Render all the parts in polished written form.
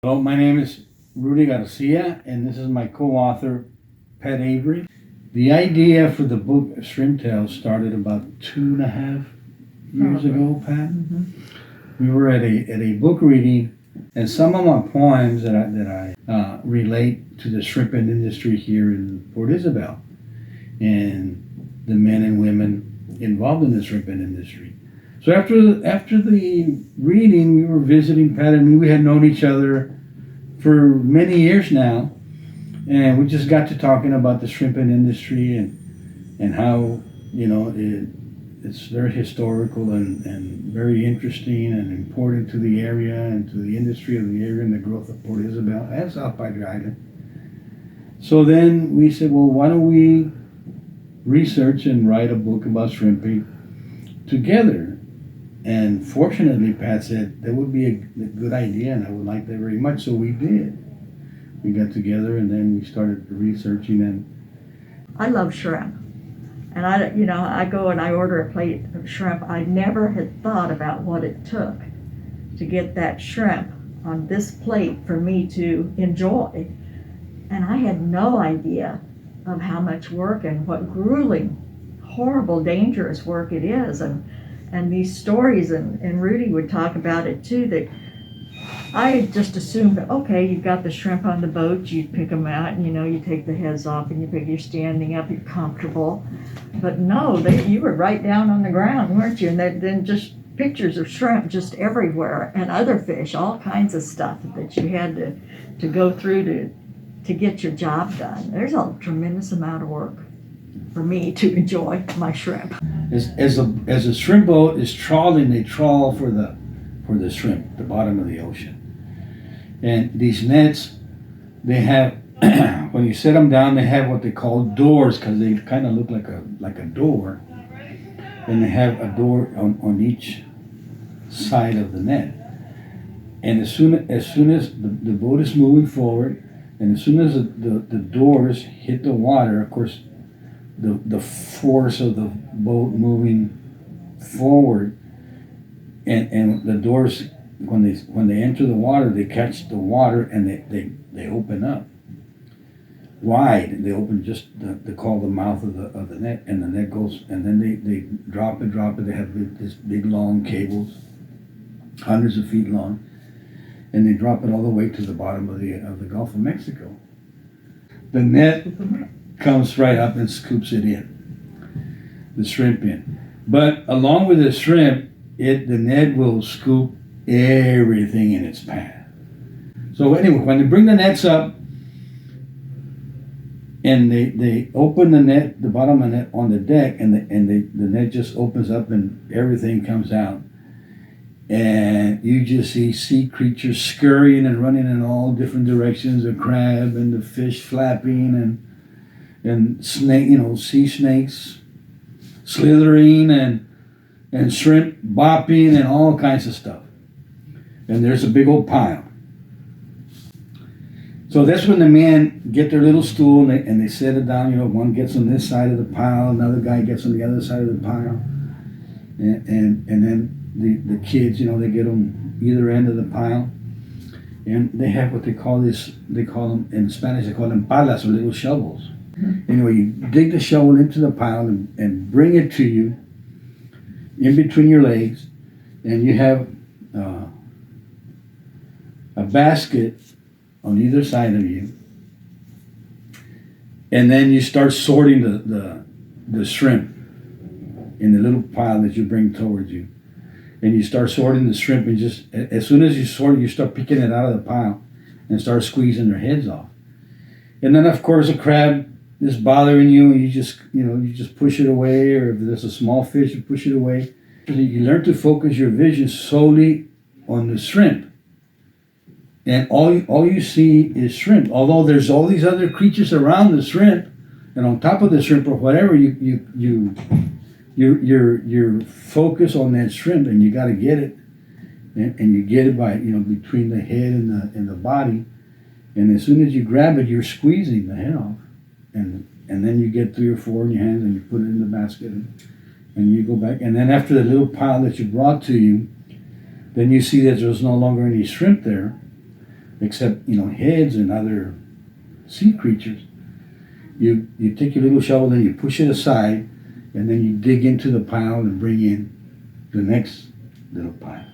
Hello, my name is Rudy Garcia, and this is my co-author, Pat Avery. The idea for the book Shrimp Tales started about 2.5 years ago, Pat. We were at a book reading, and some of my poems that I relate to the shrimping industry here in Port Isabel and the men and women involved in the shrimping industry. So after the reading, we were visiting Pat and me. We had known each other for many years now, and we just got to talking about the shrimping industry and how it's very historical and very interesting and important to the area and to the industry of the area and the growth of Port Isabel and South Padre Island. So then we said, well, why don't we research and write a book about shrimping together? And fortunately, Pat said that would be a good idea, and I would like that very much. So we did. We got together, and then we started researching. And I love shrimp, and I go and I order a plate of shrimp. I never had thought about what it took to get that shrimp on this plate for me to enjoy, and I had no idea of how much work and what grueling, horrible, dangerous work it is, and these stories, and Rudy would talk about it too, that I just assumed, okay, you've got the shrimp on the boat, you pick them out, and you take the heads off, and you're standing up, you're comfortable. But no, you were right down on the ground, weren't you? And then just pictures of shrimp just everywhere, and other fish, all kinds of stuff that you had to go through to get your job done. There's a tremendous amount of work for me to enjoy my shrimp. As a shrimp boat is trawling, they trawl for the shrimp, the bottom of the ocean. And these nets, they have when you set them down, they have what they call doors, because they kind of look like a door, and they have a door on each side of the net. And as soon as the boat is moving forward, and as soon as the doors hit the water, of course, the force of the boat moving forward, and the doors, when they enter the water, they catch the water and they open up wide. They open just they call the mouth of the net, and the net goes, and then they drop it. They have this big long cables, hundreds of feet long, and they drop it all the way to the bottom of the Gulf of Mexico. The net comes right up and scoops it in, the shrimp in. But along with the shrimp, the net will scoop everything in its path. So anyway, when they bring the nets up and they open the net, the bottom of the net on the deck, and the net just opens up and everything comes out. And you just see sea creatures scurrying and running in all different directions, the crab and the fish flapping and snake, sea snakes slithering and shrimp bopping and all kinds of stuff. And there's a big old pile. So that's when the men get their little stool and they set it down. One gets on this side of the pile, another guy gets on the other side of the pile, and then the kids, they get on either end of the pile, and they have what they call them in Spanish, they call them palas, or little shovels. Anyway, you dig the shovel into the pile and bring it to you in between your legs, and you have a basket on either side of you, and then you start sorting the shrimp in the little pile that you bring towards you, and you start sorting the shrimp, and just as soon as you sort it, you start picking it out of the pile and start squeezing their heads off. And then of course a crab is bothering you, and you just push it away, or if there's a small fish, you push it away. You learn to focus your vision solely on the shrimp, and all you see is shrimp. Although there's all these other creatures around the shrimp, and on top of the shrimp or whatever, you're focused on that shrimp, and you got to get it, and you get it by between the head and the body, and as soon as you grab it, you're squeezing the head off. And then you get 3 or 4 in your hands, and you put it in the basket, and you go back. And then after the little pile that you brought to you, then you see that there's no longer any shrimp there. except, heads and other sea creatures. You take your little shovel and you push it aside, and then you dig into the pile and bring in the next little pile.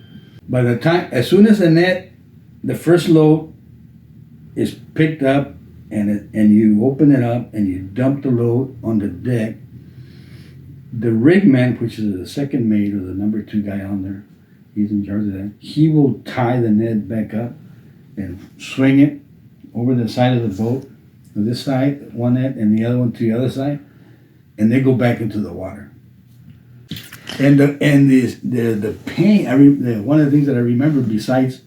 By the time, as soon as the first load is picked up, and you open it up and you dump the load on the deck, the rigman, which is the second mate or the number 2 guy on there, he's in charge of that. He will tie the net back up and swing it over the side of the boat, to this side, one net, and the other one to the other side, and they go back into the water. And the pain. One of the things that I remember, besides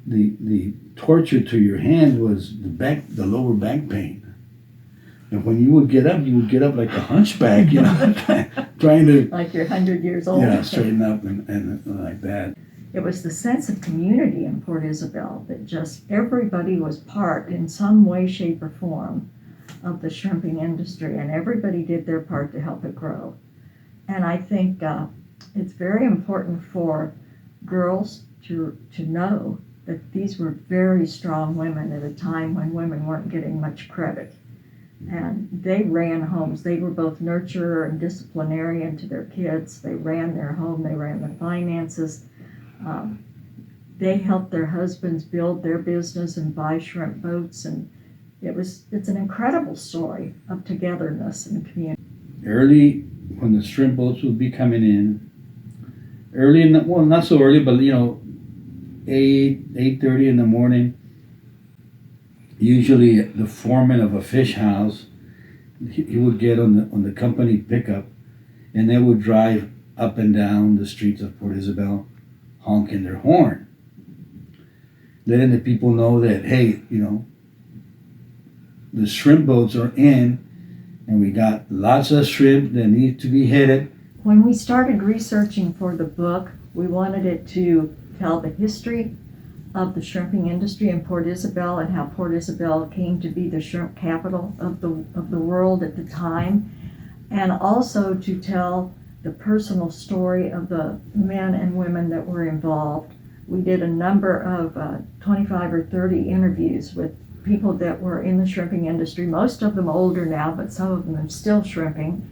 the torture to your hand, was the lower back pain. And when you would get up like a hunchback, trying to, like you're 100 years old. Yeah, straighten up and like that. It was the sense of community in Port Isabel that just everybody was part in some way, shape, or form of the shrimping industry, and everybody did their part to help it grow. And I think it's very important for girls to know that these were very strong women at a time when women weren't getting much credit. And they ran homes. They were both nurturer and disciplinarian to their kids. They ran their home. They ran the finances. They helped their husbands build their business and buy shrimp boats. And it's an incredible story of togetherness and community. Early, when the shrimp boats would be coming in, not so early, but 8:30 in the morning, usually the foreman of a fish house, he would get on the company pickup, and they would drive up and down the streets of Port Isabel honking their horn, letting the people know that, hey, the shrimp boats are in, and we got lots of shrimp that need to be headed. When we started researching for the book, we wanted it to tell the history of the shrimping industry in Port Isabel and how Port Isabel came to be the shrimp capital of the world at the time, and also to tell the personal story of the men and women that were involved. We did a number of 25 or 30 interviews with people that were in the shrimping industry, most of them older now, but some of them are still shrimping,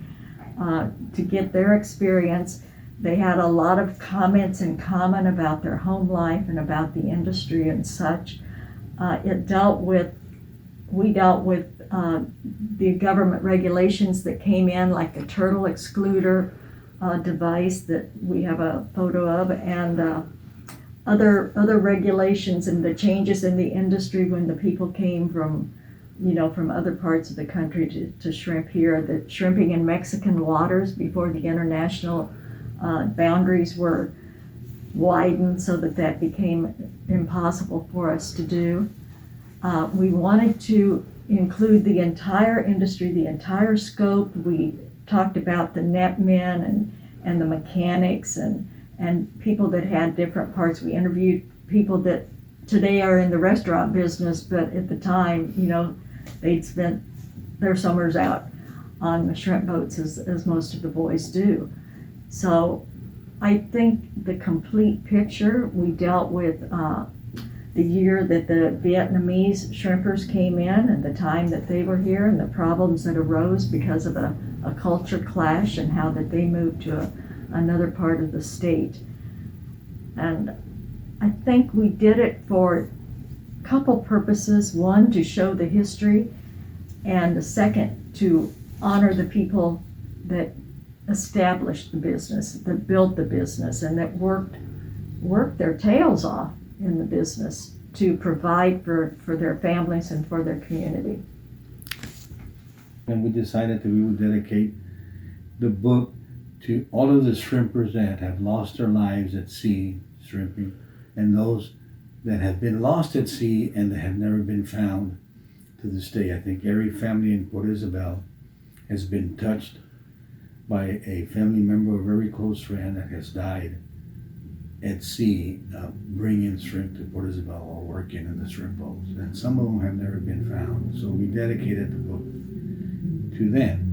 to get their experience. They had a lot of comments in common about their home life and about the industry and such. We dealt with the government regulations that came in, like the turtle excluder device that we have a photo of, and other regulations and the changes in the industry when the people came from other parts of the country to shrimp here. The shrimping in Mexican waters before the international boundaries were widened so that became impossible for us to do. We wanted to include the entire industry, the entire scope. We talked about the netmen and the mechanics and people that had different parts. We interviewed people that today are in the restaurant business, but at the time, they'd spent their summers out on the shrimp boats as most of the boys do. So I think the complete picture, we dealt with the year that the Vietnamese shrimpers came in and the time that they were here and the problems that arose because of a culture clash and how that they moved to another part of the state. And I think we did it for a couple purposes. One, to show the history, and the second, to honor the people that established the business, that built the business, and that worked their tails off in the business to provide for their families and for their community. And we decided that we would dedicate the book to all of the shrimpers that have lost their lives at sea shrimping, and those that have been lost at sea and that have never been found to this day. I think every family in Port Isabel has been touched by a family member or very close friend that has died at sea, bringing shrimp to Port Isabel or working in the shrimp boats. And some of them have never been found. So we dedicated the book to them.